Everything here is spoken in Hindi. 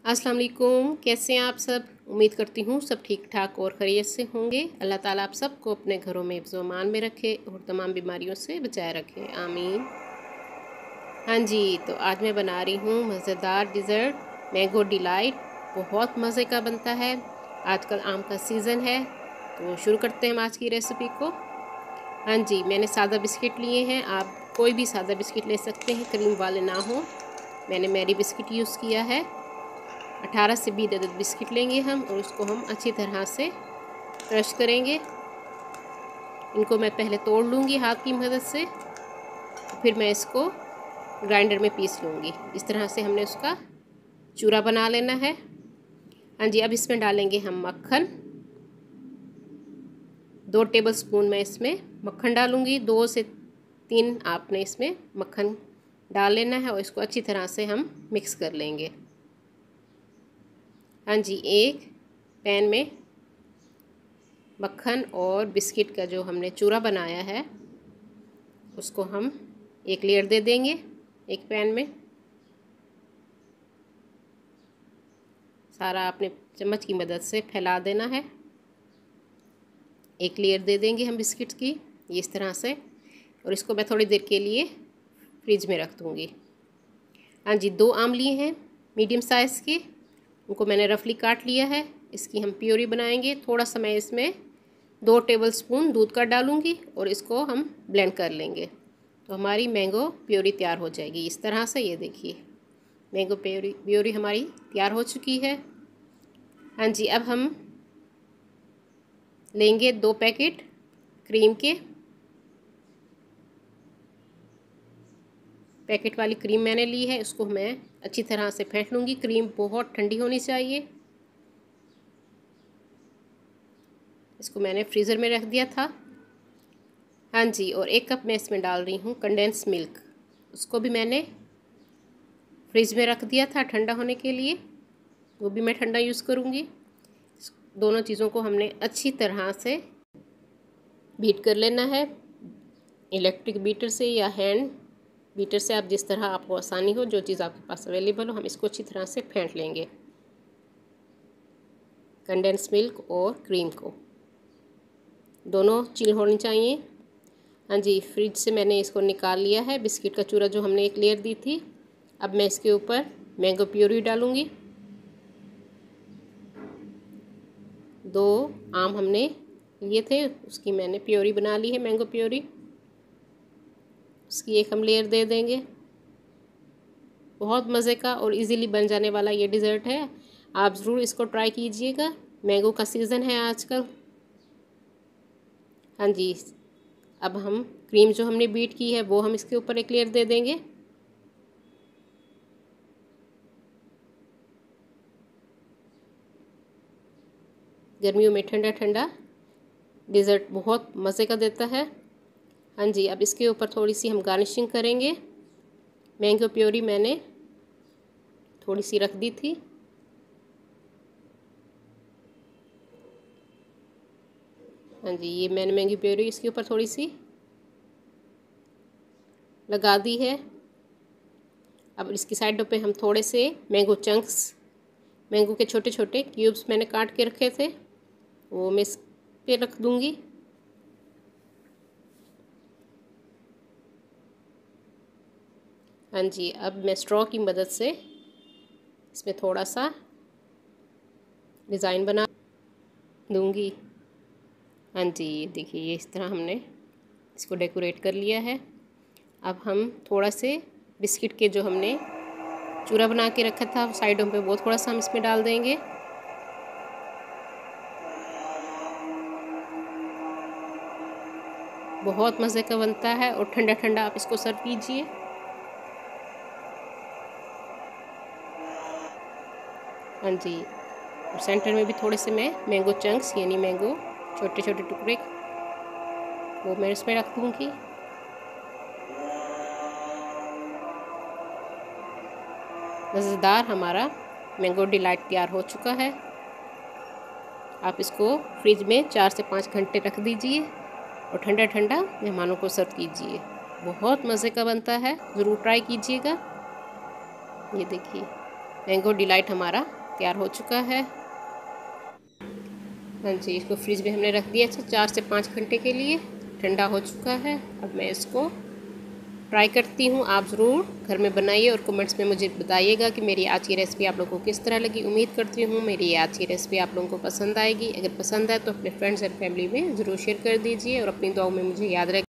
अस्सलाम वालेकुम। कैसे हैं आप सब? उम्मीद करती हूँ सब ठीक ठाक और खैरियत से होंगे। अल्लाह ताला आप सबको अपने घरों में हिफ्ज़ व अमान में रखे और तमाम बीमारियों से बचाए रखे, आमीन। हाँ जी, तो आज मैं बना रही हूँ मज़ेदार डिज़र्ट मैंगो डिलाइट। बहुत मज़े का बनता है। आजकल आम का सीज़न है, तो शुरू करते हैं हम आज की रेसिपी को। हाँ जी, मैंने सादा बिस्किट लिए हैं। आप कोई भी सादा बिस्किट ले सकते हैं, क्रीम वाले ना हो। मैंने मैरी बिस्किट यूज़ किया है। 18 से 20 अदद बिस्किट लेंगे हम और उसको हम अच्छी तरह से क्रश करेंगे। इनको मैं पहले तोड़ लूँगी हाथ की मदद से, फिर मैं इसको ग्राइंडर में पीस लूँगी। इस तरह से हमने उसका चूरा बना लेना है। हाँ जी, अब इसमें डालेंगे हम मक्खन। 2 टेबलस्पून मैं इसमें मक्खन डालूँगी। 2 से 3 आपने इसमें मक्खन डाल लेना है और इसको अच्छी तरह से हम मिक्स कर लेंगे। हाँ जी, एक पैन में मक्खन और बिस्किट का जो हमने चूरा बनाया है उसको हम एक लेयर दे देंगे एक पैन में। सारा आपने चम्मच की मदद से फैला देना है। एक लेयर दे देंगे हम बिस्किट की इस तरह से, और इसको मैं थोड़ी देर के लिए फ्रिज में रख दूँगी। हाँ जी, 2 आम लिए हैं मीडियम साइज़ के, उनको मैंने रफली काट लिया है। इसकी हम प्योरी बनाएंगे। थोड़ा सा मैं इसमें 2 टेबलस्पून दूध का डालूँगी और इसको हम ब्लेंड कर लेंगे, तो हमारी मैंगो प्योरी तैयार हो जाएगी। इस तरह से ये देखिए मैंगो प्योरी हमारी तैयार हो चुकी है। हाँ जी, अब हम लेंगे 2 पैकेट क्रीम के। पैकेट वाली क्रीम मैंने ली है, उसको मैं अच्छी तरह से फेंट लूँगी। क्रीम बहुत ठंडी होनी चाहिए। इसको मैंने फ्रीज़र में रख दिया था। हाँ जी, और 1 कप मैं इसमें डाल रही हूँ कंडेंस मिल्क। उसको भी मैंने फ्रिज में रख दिया था ठंडा होने के लिए, वो भी मैं ठंडा यूज़ करूँगी। दोनों चीज़ों को हमने अच्छी तरह से बीट कर लेना है, इलेक्ट्रिक बीटर से या हैंड बीटर से, आप जिस तरह आपको आसानी हो, जो चीज़ आपके पास अवेलेबल हो। हम इसको अच्छी तरह से फेंट लेंगे कंडेंस मिल्क और क्रीम को, दोनों चिल होनी चाहिए। हाँ जी, फ्रिज से मैंने इसको निकाल लिया है बिस्किट का चूरा जो हमने एक लेयर दी थी। अब मैं इसके ऊपर मैंगो प्योरी डालूँगी। 2 आम हमने लिए थे, उसकी मैंने प्योरी बना ली है, मैंगो प्योरी। उसकी एक हम लेयर दे देंगे। बहुत मज़े का और इजीली बन जाने वाला ये डिज़र्ट है। आप ज़रूर इसको ट्राई कीजिएगा। मैंगो का सीज़न है आजकल। हाँ जी, अब हम क्रीम जो हमने बीट की है वो हम इसके ऊपर एक लेयर दे देंगे। गर्मियों में ठंडा ठंडा डिज़र्ट बहुत मज़े का देता है। हाँ जी, अब इसके ऊपर थोड़ी सी हम गार्निशिंग करेंगे। मैंगो प्योरी मैंने थोड़ी सी रख दी थी। हाँ जी, ये मैंने मैंगो प्योरी इसके ऊपर थोड़ी सी लगा दी है। अब इसकी साइडों पे हम थोड़े से मैंगो चंक्स, मैंगो के छोटे छोटे क्यूब्स मैंने काट के रखे थे, वो मैं इस पे रख दूँगी। हाँ जी, अब मैं स्ट्रॉ की मदद से इसमें थोड़ा सा डिज़ाइन बना दूँगी। हाँ जी, देखिए ये इस तरह हमने इसको डेकोरेट कर लिया है। अब हम थोड़ा से बिस्किट के जो हमने चूरा बना के रखा था साइडों पे, वो थोड़ा सा हम इसमें डाल देंगे। बहुत मज़े का बनता है और ठंडा ठंडा आप इसको सर्व कीजिए। हाँ जी, और सेंटर में भी थोड़े से मैं मैंगो चंक्स यानी मैंगो छोटे छोटे टुकड़े वो मैं इसमें रख दूँगी। मज़ेदार हमारा मैंगो डिलाइट तैयार हो चुका है। आप इसको फ्रिज में 4 से 5 घंटे रख दीजिए और ठंडा ठंडा मेहमानों को सर्व कीजिए। बहुत मज़े का बनता है, ज़रूर ट्राई कीजिएगा। ये देखिए मैंगो डिलाइट हमारा तैयार हो चुका है। हाँ जी, इसको फ्रिज में हमने रख दिया 4 से 5 घंटे के लिए। ठंडा हो चुका है। अब मैं इसको ट्राई करती हूँ। आप ज़रूर घर में बनाइए और कमेंट्स में मुझे बताइएगा कि मेरी आज की रेसिपी आप लोगों को किस तरह लगी। उम्मीद करती हूँ मेरी आज की रेसिपी आप लोगों को पसंद आएगी। अगर पसंद आए तो अपने फ्रेंड्स एंड फैमिली में ज़रूर शेयर कर दीजिए और अपनी दुआओं में मुझे याद रखें।